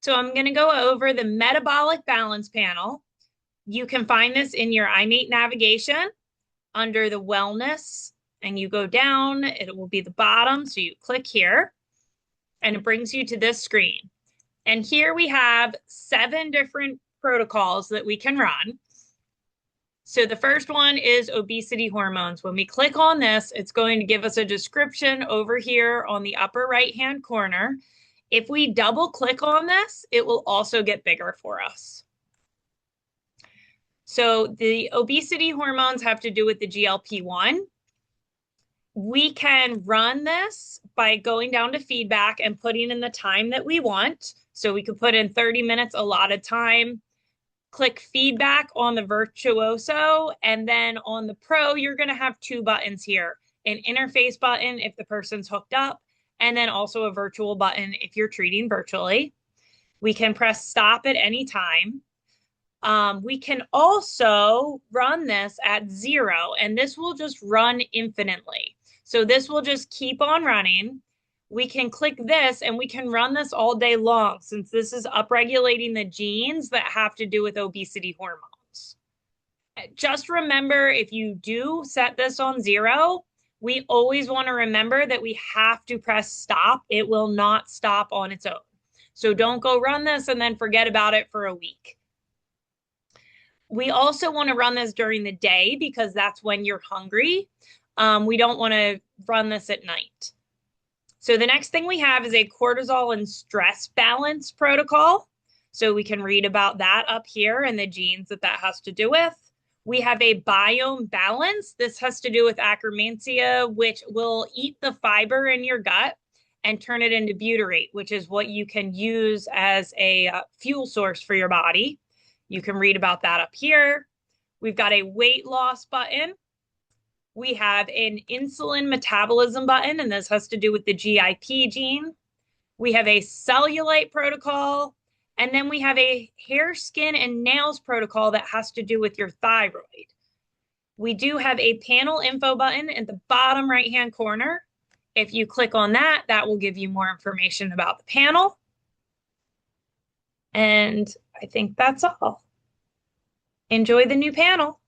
So I'm going to go over the metabolic balance panel. You can find this in your imaet navigation under the wellness, and you go down, it will be the bottom. So you click here and it brings you to this screen. And here we have 7 different protocols that we can run. So the first one is obesity hormones. When we click on this, it's going to give us a description over here on the upper right-hand corner. If we double click on this, it will also get bigger for us. So the obesity hormones have to do with the GLP-1. We can run this by going down to feedback and putting in the time that we want. So we could put in 30 minutes allotted time, click feedback on the Virtuoso, and then on the Pro, you're going to have 2 buttons here, an interface button if the person's hooked up, and then also a virtual button if you're treating virtually. We can press stop at any time. We can also run this at 0, and this will just run infinitely. So this will just keep on running. We can click this and we can run this all day long since this is upregulating the genes that have to do with obesity hormones. Just remember, if you do set this on 0, we always want to remember that we have to press stop. It will not stop on its own. So don't go run this and then forget about it for a week. We also want to run this during the day because that's when you're hungry. We don't want to run this at night. So the next thing we have is a cortisol and stress balance protocol. So we can read about that up here and the genes that has to do with. We have a biome balance. This has to do with Akkermansia, which will eat the fiber in your gut and turn it into butyrate, which is what you can use as a fuel source for your body. You can read about that up here. We've got a weight loss button. We have an insulin metabolism button, and this has to do with the GIP gene. We have a cellulite protocol, and then we have a hair, skin, and nails protocol that has to do with your thyroid. We do have a panel info button at the bottom right-hand corner. If you click on that, that will give you more information about the panel. And I think that's all. Enjoy the new panel.